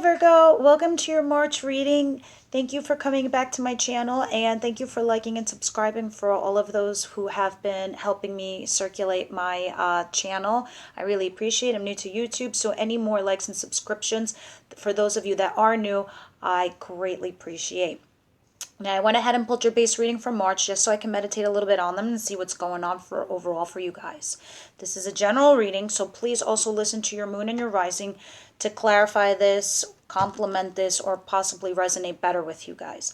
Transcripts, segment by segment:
Virgo, welcome to your March reading. Thank you for coming back to my channel, and thank you for liking and subscribing for all of those who have been helping me circulate my channel. I really appreciate it. I'm new to YouTube, so any more likes and subscriptions for those of you that are new, I greatly appreciate. Now, I went ahead and pulled your base reading for March just so I can meditate a little bit on them and see what's going on for overall for you guys. This is a general reading, so please also listen to your moon and your rising to clarify this, complement this, or possibly resonate better with you guys.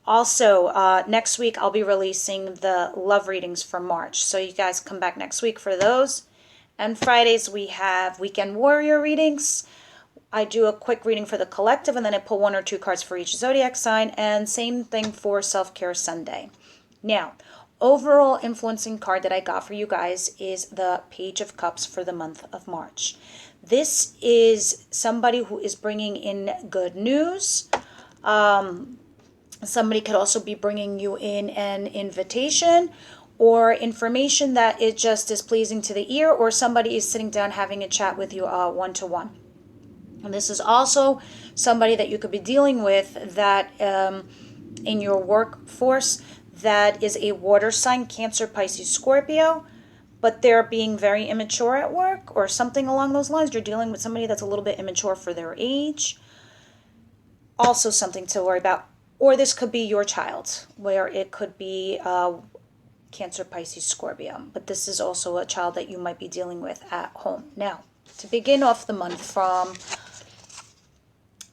Also, next week I'll be releasing the love readings for March, so you guys come back next week for those. And Fridays we have weekend warrior readings. I do a quick reading for the collective, and then I pull 1 or 2 cards for each zodiac sign, and same thing for Self-Care Sunday. Now, overall influencing card that I got for you guys is the Page of Cups for the month of March. This is somebody who is bringing in good news. Somebody could also be bringing you in an invitation or information that it just is pleasing to the ear, or somebody is sitting down having a chat with you one-to-one. And this is also somebody that you could be dealing with that in your workforce that is a water sign, Cancer, Pisces, Scorpio, but they're being very immature at work or something along those lines. You're dealing with somebody that's a little bit immature for their age. Also something to worry about. Or this could be your child, where it could be Cancer, Pisces, Scorpio. But this is also a child that you might be dealing with at home. Now, to begin off the month from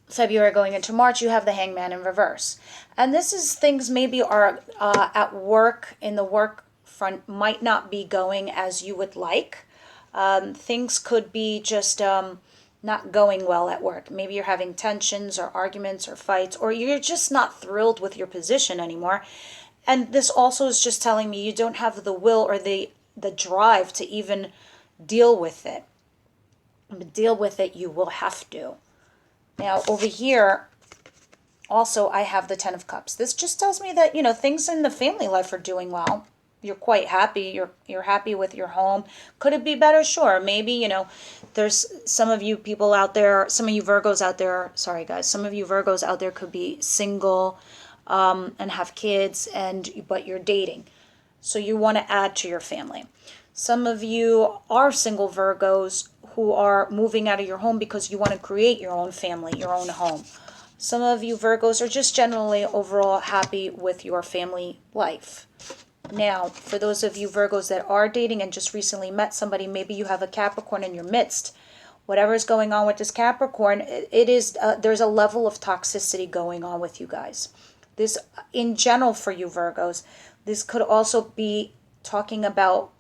February going into March, you have the Hangman in reverse. And this is things maybe are at work, in the work front, might not be going as you would like. Things could be just not going well at work. Maybe you're having tensions or arguments or fights, or you're just not thrilled with your position anymore. And this also is just telling me you don't have the will or the drive to even deal with it. But deal with it, you will have to. Now, over here, also, I have the Ten of Cups. This just tells me that, things in the family life are doing well. You're quite happy. You're happy with your home. Could it be better? Sure. Maybe, there's some of you people out there, some of you Virgos out there, sorry guys, some of you Virgos out there could be single and have kids, but you're dating. So you want to add to your family. Some of you are single Virgos who are moving out of your home because you want to create your own family, your own home. Some of you Virgos are just generally overall happy with your family life. Now, for those of you Virgos that are dating and just recently met somebody, maybe you have a Capricorn in your midst. Whatever is going on with this Capricorn, there's a level of toxicity going on with you guys. This, in general for you Virgos, this could also be talking about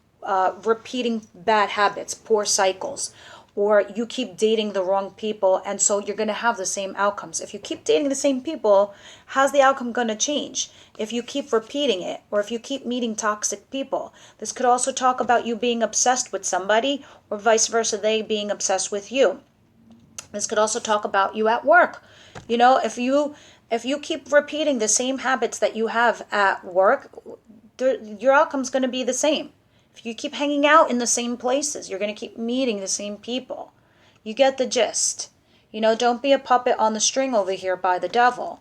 repeating bad habits, poor cycles, or you keep dating the wrong people, and so you're going to have the same outcomes. If you keep dating the same people, how's the outcome going to change? If you keep repeating it, or if you keep meeting toxic people. This could also talk about you being obsessed with somebody, or vice versa, they being obsessed with you. This could also talk about you at work. If you keep repeating the same habits that you have at work, your outcome's going to be the same. If you keep hanging out in the same places, you're going to keep meeting the same people. You get the gist. Don't be a puppet on the string over here by the devil.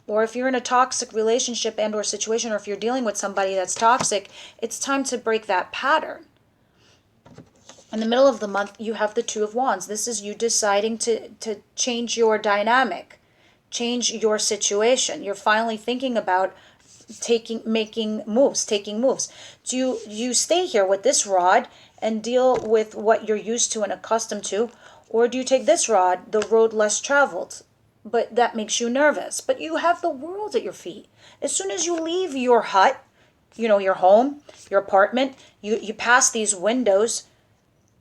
Or if you're in a toxic relationship and or situation, or if you're dealing with somebody that's toxic, it's time to break that pattern. In the middle of the month, you have the Two of Wands. This is you deciding to change your dynamic, change your situation. You're finally thinking about taking moves. Do you stay here with this rod and deal with what you're used to and accustomed to, or do you take this rod, the road less traveled, but that makes you nervous, but you have the world at your feet? As soon as you leave your hut, your home, your apartment, you pass these windows,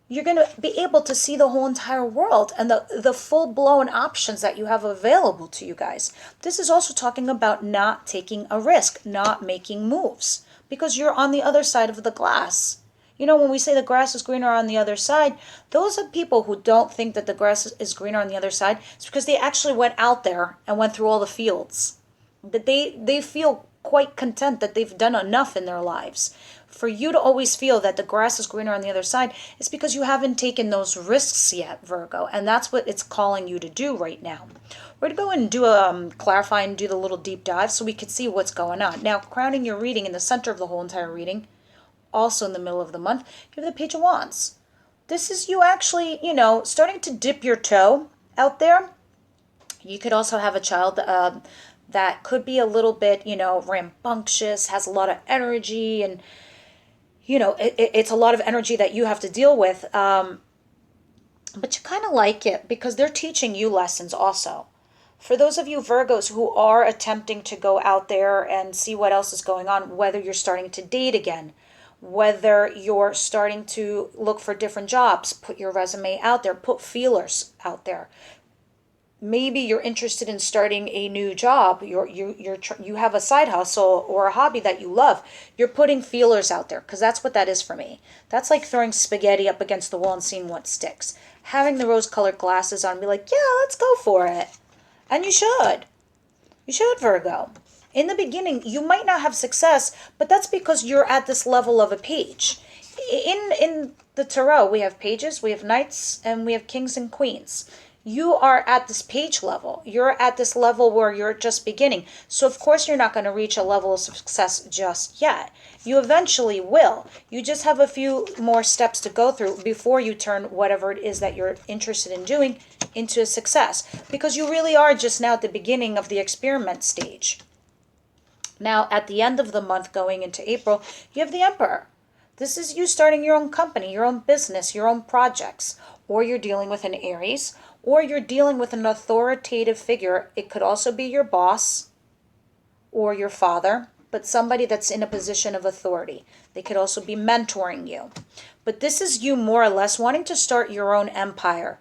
you're going to be able to see the whole entire world and the full-blown options that you have available to you guys. This is also talking about not taking a risk, not making moves, because you're on the other side of the glass. When we say the grass is greener on the other side, those are people who don't think that the grass is greener on the other side. It's because they actually went out there and went through all the fields. That they feel quite content that they've done enough in their lives. For you to always feel that the grass is greener on the other side is because you haven't taken those risks yet, Virgo. And that's what it's calling you to do right now. We're going to go and do a clarify and do the little deep dive so we can see what's going on. Now, crowning your reading in the center of the whole entire reading, also in the middle of the month, you have the Page of Wands. This is you actually, starting to dip your toe out there. You could also have a child that could be a little bit, rambunctious, has a lot of energy, and, it's a lot of energy that you have to deal with. But you kind of like it because they're teaching you lessons also. For those of you Virgos who are attempting to go out there and see what else is going on, whether you're starting to date again, whether you're starting to look for different jobs, put your resume out there, put feelers out there. Maybe you're interested in starting a new job. You have a side hustle or a hobby that you love. You're putting feelers out there because that's what that is for me. That's like throwing spaghetti up against the wall and seeing what sticks. Having the rose-colored glasses on and be like, yeah, let's go for it. And you should. You should, Virgo. In the beginning, you might not have success, but that's because you're at this level of a page. In the tarot, we have pages, we have knights, and we have kings and queens. You are at this page level. You're at this level where you're just beginning. So of course you're not going to reach a level of success just yet. You eventually will. You just have a few more steps to go through before you turn whatever it is that you're interested in doing into a success. Because you really are just now at the beginning of the experiment stage. Now at the end of the month going into April, you have the Emperor. This is you starting your own company, your own business, your own projects. Or you're dealing with an Aries, or you're dealing with an authoritative figure. It could also be your boss or your father, but somebody that's in a position of authority. They could also be mentoring you. But this is you more or less wanting to start your own empire.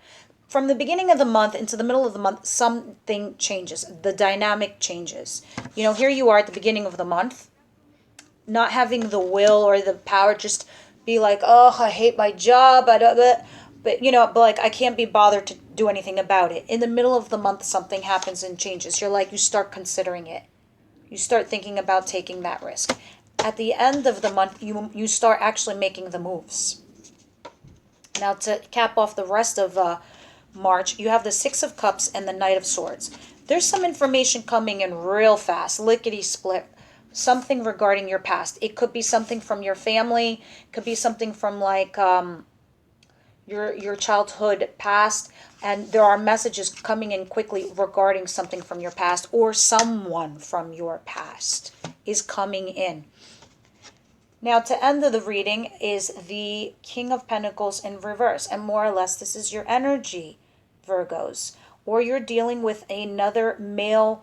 From the beginning of the month into the middle of the month, something changes. The dynamic changes. Here you are at the beginning of the month, not having the will or the power, just be like, oh, I hate my job, but like I can't be bothered to do anything about it. In the middle of the month, something happens and changes. You start considering it. You start thinking about taking that risk. At the end of the month, you start actually making the moves. Now to cap off the rest of March, you have the Six of Cups and the Knight of Swords. There's some information coming in real fast, lickety-split. Something regarding your past. It could be something from your family. It could be something from your childhood past, and there are messages coming in quickly regarding something from your past, or someone from your past is coming in. Now to end of the reading is the King of Pentacles in reverse, and more or less this is your energy, Virgos, or you're dealing with another male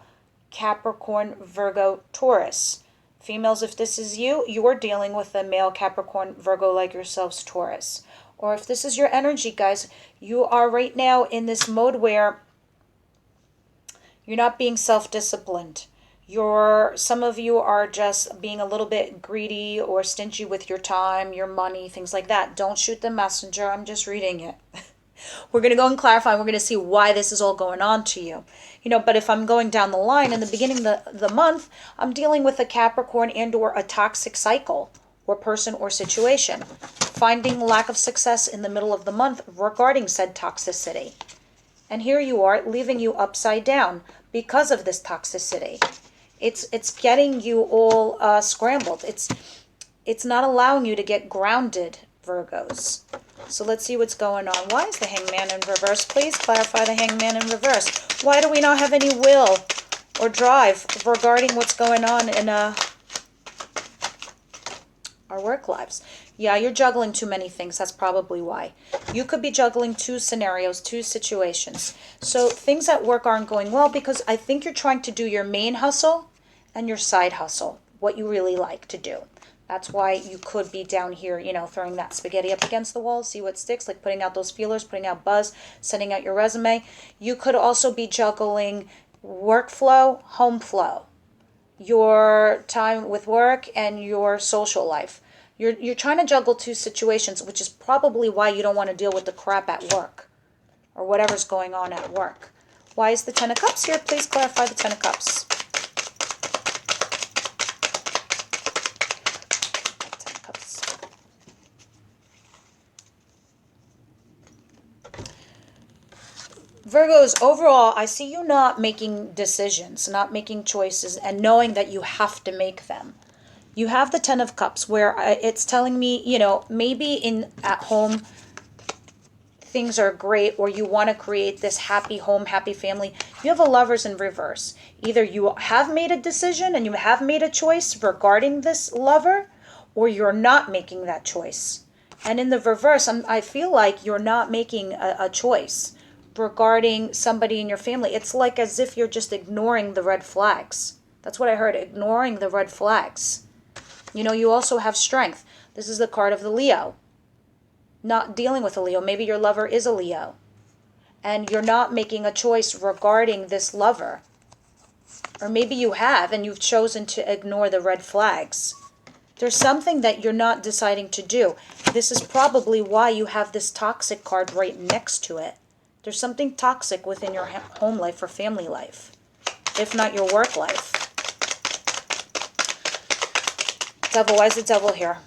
Capricorn, Virgo, Taurus. Females, if this is you, you're dealing with a male Capricorn, Virgo like yourselves, Taurus. Or if this is your energy, guys, you are right now in this mode where you're not being self-disciplined. Some of you are just being a little bit greedy or stingy with your time, your money, things like that. Don't shoot the messenger. I'm just reading it. We're going to go and clarify. We're going to see why this is all going on to you. But if I'm going down the line in the beginning of the month, I'm dealing with a Capricorn and or a toxic cycle or person or situation. Finding lack of success in the middle of the month regarding said toxicity. And here you are, leaving you upside down because of this toxicity. It's getting you all scrambled. It's not allowing you to get grounded, Virgos. So let's see what's going on. Why is the Hangman in reverse? Please clarify the Hangman in reverse. Why do we not have any will or drive regarding what's going on in our work lives? Yeah, you're juggling too many things. That's probably why. You could be juggling two scenarios, two situations. So things at work aren't going well because I think you're trying to do your main hustle and your side hustle, what you really like to do. That's why you could be down here, throwing that spaghetti up against the wall, see what sticks, like putting out those feelers, putting out buzz, sending out your resume. You could also be juggling workflow, home flow, your time with work and your social life. You're trying to juggle two situations, which is probably why you don't want to deal with the crap at work or whatever's going on at work. Why is the Ten of Cups here? Please clarify the Ten of Cups. Virgos, overall, I see you not making decisions, not making choices, and knowing that you have to make them. You have the Ten of Cups, where it's telling me, you know, maybe at home things are great, or you want to create this happy home, happy family. You have a Lovers in reverse. Either you have made a decision and you have made a choice regarding this lover, or you're not making that choice. And in the reverse, I feel like you're not making a choice regarding somebody in your family. It's like as if you're just ignoring the red flags. That's what I heard, ignoring the red flags. You know, you also have Strength. This is the card of the Leo. Not dealing with a Leo. Maybe your lover is a Leo. And you're not making a choice regarding this lover. Or maybe you have and you've chosen to ignore the red flags. There's something that you're not deciding to do. This is probably why you have this toxic card right next to it. There's something toxic within your home life or family life, if not your work life. Devil, why is the devil here?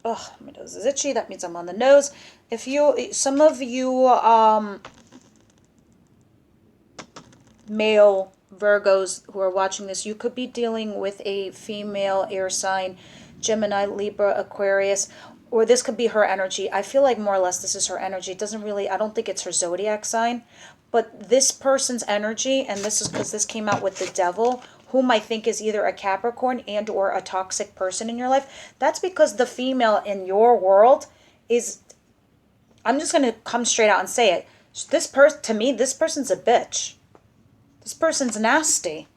Oh, my nose is itchy. That means I'm on the nose. Some of you, male Virgos who are watching this, you could be dealing with a female air sign, Gemini, Libra, Aquarius, or this could be her energy. I feel like more or less this is her energy. It doesn't really, I don't think it's her zodiac sign, but this person's energy, and this is because this came out with the devil, whom I think is either a Capricorn and or a toxic person in your life. That's because the female in your world is, I'm just going to come straight out and say it. To me, this person's a bitch. This person's nasty.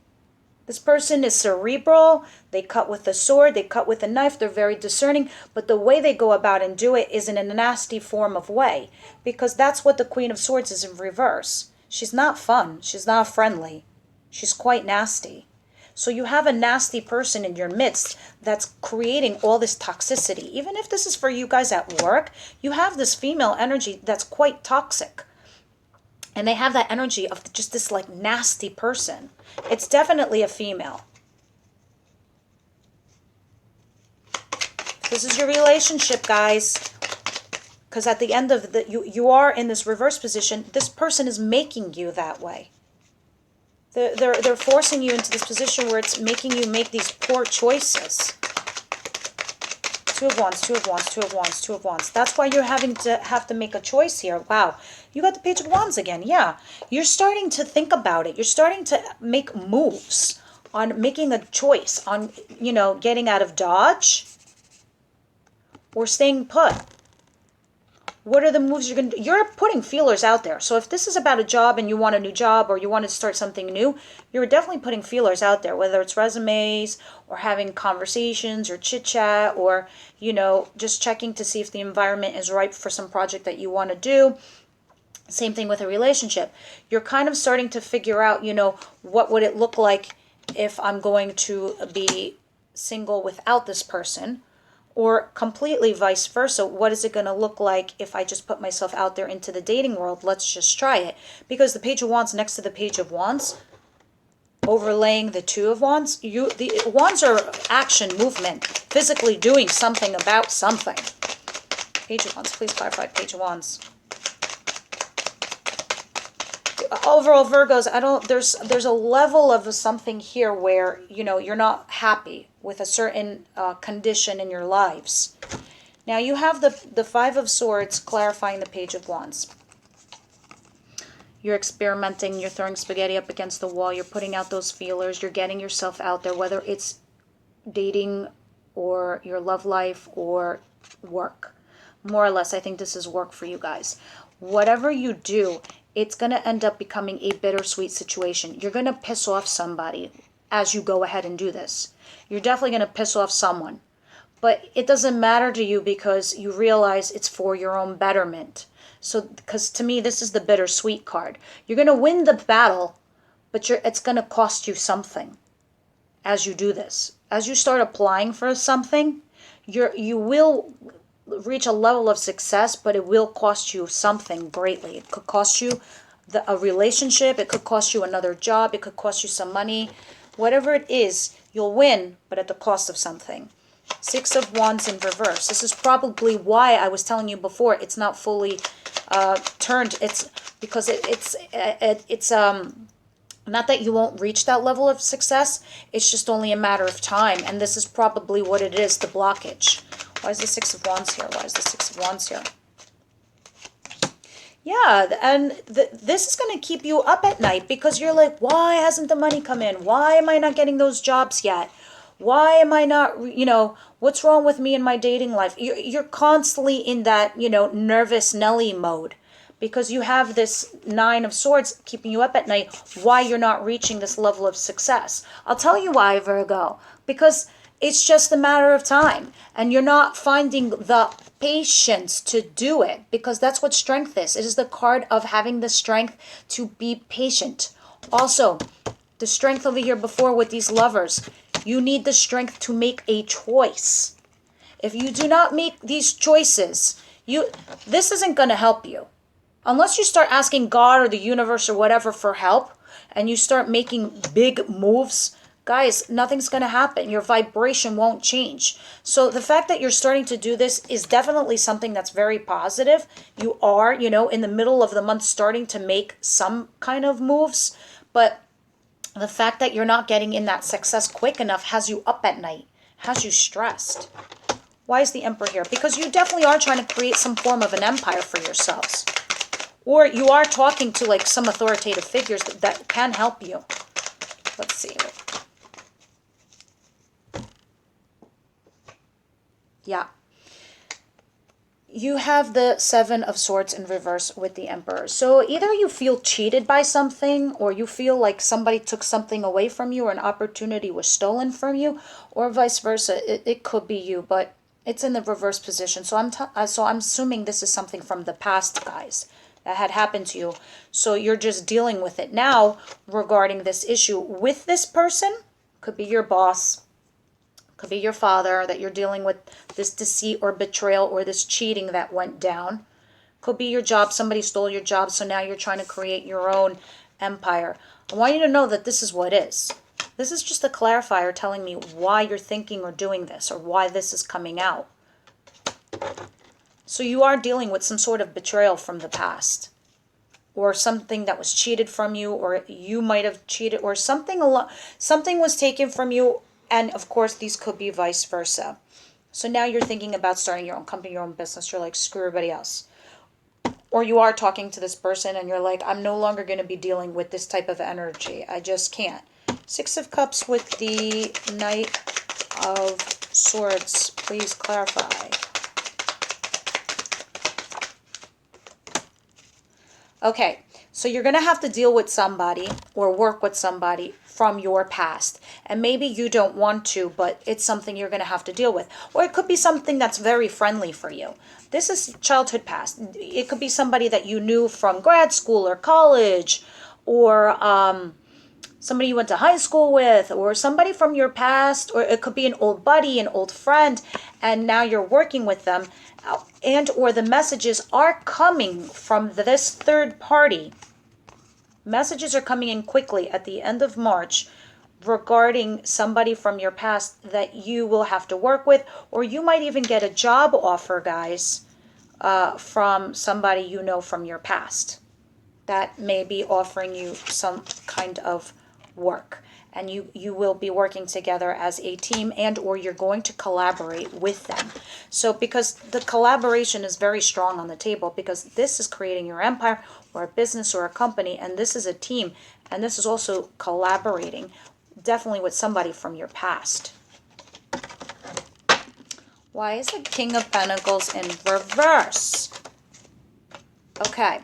This person is cerebral. They cut with a sword. They cut with a knife. They're very discerning. But the way they go about and do it is in a nasty form of way. Because that's what the Queen of Swords is in reverse. She's not fun. She's not friendly. She's quite nasty. So you have a nasty person in your midst that's creating all this toxicity. Even if this is for you guys at work, you have this female energy that's quite toxic. And they have that energy of just this like nasty person. It's definitely a female. This is your relationship, guys. Because at the end of you are in this reverse position. This person is making you that way. They're forcing you into this position where it's making you make these poor choices. Two of Wands, Two of Wands, Two of Wands, Two of Wands. That's why you're having to make a choice here. Wow. You got the Page of Wands again. Yeah. You're starting to think about it. You're starting to make moves on making a choice on, you know, getting out of Dodge or staying put. What are the moves you're going to do? You're putting feelers out there. So if this is about a job and you want a new job or you want to start something new, you're definitely putting feelers out there, whether it's resumes or having conversations or chit chat or, you know, just checking to see if the environment is ripe for some project that you want to do. Same thing with a relationship. You're kind of starting to figure out, you know, what would it look like if I'm going to be single without this person? Or completely vice versa, what is it going to look like if I just put myself out there into the dating world? Let's just try it. Because the Page of Wands next to the Page of Wands, overlaying the Two of Wands, the Wands are action, movement, physically doing something about something. Page of Wands, please clarify, Page of Wands. Overall, Virgos, there's a level of something here where, you know, you're not happy with a certain condition in your lives. Now you have the Five of Swords clarifying the Page of Wands. You're experimenting, you're throwing spaghetti up against the wall, you're putting out those feelers, you're getting yourself out there, whether it's dating or your love life or work. More or less, I think this is work for you guys. Whatever you do, it's going to end up becoming a bittersweet situation. You're going to piss off somebody as you go ahead and do this. You're definitely going to piss off someone. But it doesn't matter to you because you realize it's for your own betterment. So, because to me, this is the bittersweet card. You're going to win the battle, but it's going to cost you something as you do this. As you start applying for something, you will reach a level of success, but it will cost you something greatly. It could cost you a relationship. It could cost you another job. It could cost you some money. Whatever it is, you'll win, but at the cost of something. Six of Wands in reverse. This is probably why I was telling you before it's not fully turned. It's because it's not that you won't reach that level of success. It's just only a matter of time. And this is probably what it is, the blockage. Why is the Six of Wands here? Why is the Six of Wands here? Yeah, and this is going to keep you up at night because you're like, why hasn't the money come in? Why am I not getting those jobs yet? Why am I not, what's wrong with me in my dating life? You're constantly in that, nervous Nelly mode because you have this Nine of Swords keeping you up at night. Why you're not reaching this level of success? I'll tell you why, Virgo. Because it's just a matter of time and you're not finding the patience to do it, because that's what strength is. It is the card of having the strength to be patient. Also, the strength over here before with these lovers, you need the strength to make a choice. If you do not make these choices, this isn't going to help you. Unless you start asking God or the universe or whatever for help and you start making big moves, guys, nothing's going to happen. Your vibration won't change. So the fact that you're starting to do this is definitely something that's very positive. You are, in the middle of the month starting to make some kind of moves. But the fact that you're not getting in that success quick enough has you up at night, has you stressed. Why is the Emperor here? Because you definitely are trying to create some form of an empire for yourselves. Or you are talking to like some authoritative figures that can help you. Let's see. Yeah. You have the Seven of Swords in reverse with the Emperor. So either you feel cheated by something, or you feel like somebody took something away from you, or an opportunity was stolen from you, or vice versa. It could be you, but it's in the reverse position. So I'm assuming this is something from the past, guys, that had happened to you. So you're just dealing with it now regarding this issue with this person. Could be your boss. Could be your father, that you're dealing with this deceit or betrayal or this cheating that went down. Could be your job. Somebody stole your job, so now you're trying to create your own empire. I want you to know that this is what is. This is just a clarifier telling me why you're thinking or doing this, or why this is coming out. So you are dealing with some sort of betrayal from the past, or something that was cheated from you, or you might have cheated, or something was taken from you. And of course, these could be vice versa. So now you're thinking about starting your own company, your own business. You're like, screw everybody else. Or you are talking to this person and you're like, I'm no longer going to be dealing with this type of energy. I just can't. Six of Cups with the Knight of Swords. Please clarify. Okay, so you're going to have to deal with somebody or work with somebody from your past. And maybe you don't want to, but it's something you're going to have to deal with. Or it could be something that's very friendly for you. This is childhood past. It could be somebody that you knew from grad school or college, or somebody you went to high school with, or somebody from your past, or it could be an old buddy, an old friend, and now you're working with them. And or the messages are coming from this third party. Messages are coming in quickly at the end of March regarding somebody from your past that you will have to work with, or you might even get a job offer, guys, from somebody you know from your past that may be offering you some kind of work. And you will be working together as a team, and or you're going to collaborate with them. So because the collaboration is very strong on the table, because this is creating your empire or a business or a company, and this is a team, and this is also collaborating definitely with somebody from your past. Why is the King of Pentacles in reverse? Okay.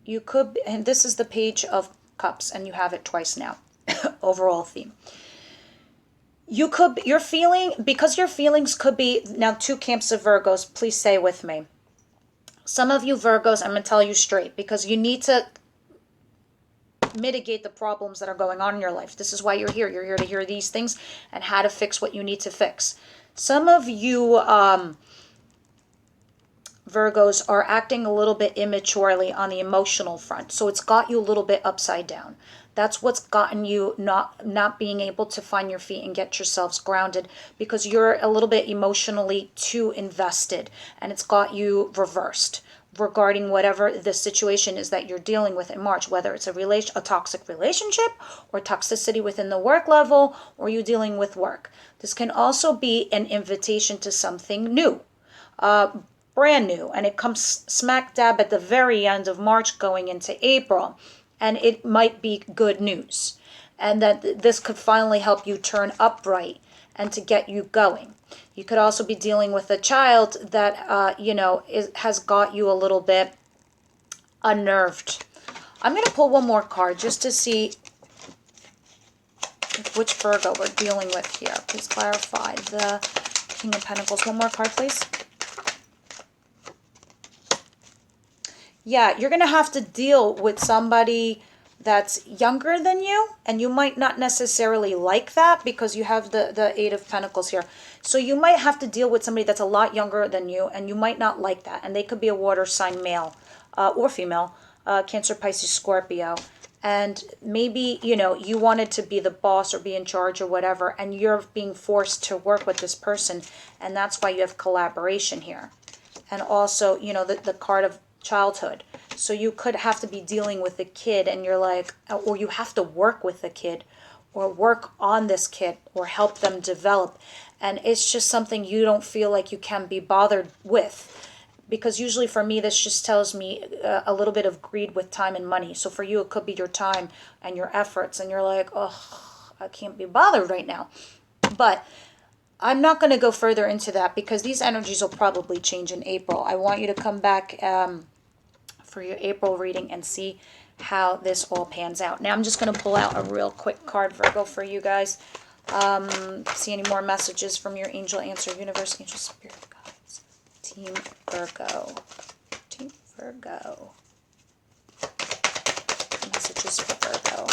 You could, and this is the Page of Cups, and you have it twice now. Overall theme. You could, you're feeling, because your feelings could be, now two camps of Virgos, please stay with me. Some of you Virgos, I'm going to tell you straight, because you need to mitigate the problems that are going on in your life. This is why you're here. You're here to hear these things and how to fix what you need to fix. Some of you Virgos, are acting a little bit immaturely on the emotional front. So it's got you a little bit upside down. That's what's gotten you not being able to find your feet and get yourselves grounded, because you're a little bit emotionally too invested, and it's got you reversed regarding whatever the situation is that you're dealing with in March, whether it's a toxic relationship or toxicity within the work level, or you dealing with work. This can also be an invitation to something new, brand new, and it comes smack dab at the very end of March going into April, and it might be good news, and that this could finally help you turn upright and to get you going. You could also be dealing with a child that, has got you a little bit unnerved. I'm going to pull one more card just to see which Virgo we're dealing with here. Please clarify. The King of Pentacles. One more card, please. Yeah, you're going to have to deal with somebody that's younger than you, and you might not necessarily like that because you have the Eight of Pentacles here. So you might have to deal with somebody that's a lot younger than you, and you might not like that. And they could be a water sign, male or female, Cancer, Pisces, Scorpio. And maybe, you wanted to be the boss or be in charge or whatever, and you're being forced to work with this person, and that's why you have collaboration here. And also, the card of childhood. So you could have to be dealing with a kid, and you're like, or you have to work with a kid or work on this kid or help them develop. And it's just something you don't feel like you can be bothered with. Because usually for me, this just tells me a little bit of greed with time and money. So for you, it could be your time and your efforts. And you're like, oh, I can't be bothered right now. But I'm not going to go further into that because these energies will probably change in April. I want you to come back for your April reading and see how this all pans out. Now I'm just going to pull out a real quick card, Virgo, for you guys. See any more messages from your angel, answer, universe, angel, spirit guides. Team Virgo. Team Virgo. Messages for Virgo.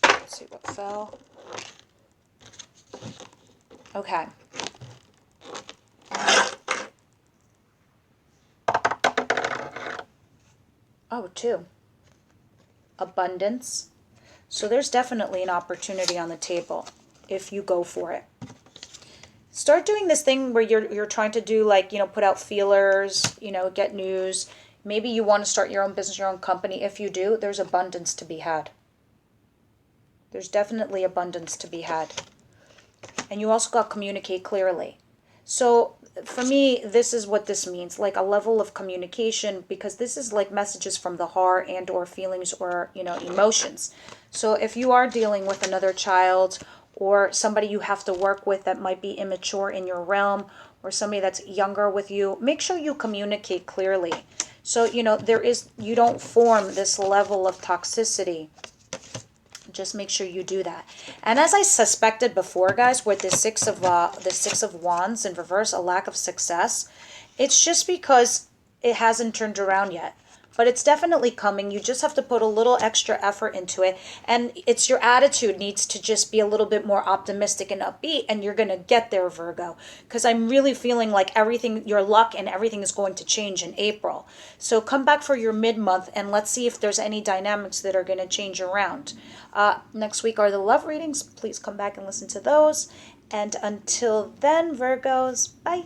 Let's see what fell. Okay. Oh, two. Abundance. So there's definitely an opportunity on the table if you go for it. Start doing this thing where you're trying to do, like, put out feelers, get news. Maybe you want to start your own business, your own company. If you do, there's abundance to be had. There's definitely abundance to be had. And you also got to communicate clearly. So for me, this is what this means, like a level of communication, because this is like messages from the heart and or feelings or, emotions. So if you are dealing with another child or somebody you have to work with that might be immature in your realm, or somebody that's younger with you, make sure you communicate clearly. So, you don't form this level of toxicity. Just make sure you do that. And as I suspected before, guys, with the Six of Wands in reverse, a lack of success, it's just because it hasn't turned around yet. But it's definitely coming. You just have to put a little extra effort into it. And it's your attitude needs to just be a little bit more optimistic and upbeat, and you're going to get there, Virgo. Because I'm really feeling like everything, your luck and everything is going to change in April. So come back for your mid-month, and let's see if there's any dynamics that are going to change around. Next week are the love readings. Please come back and listen to those. And until then, Virgos, bye.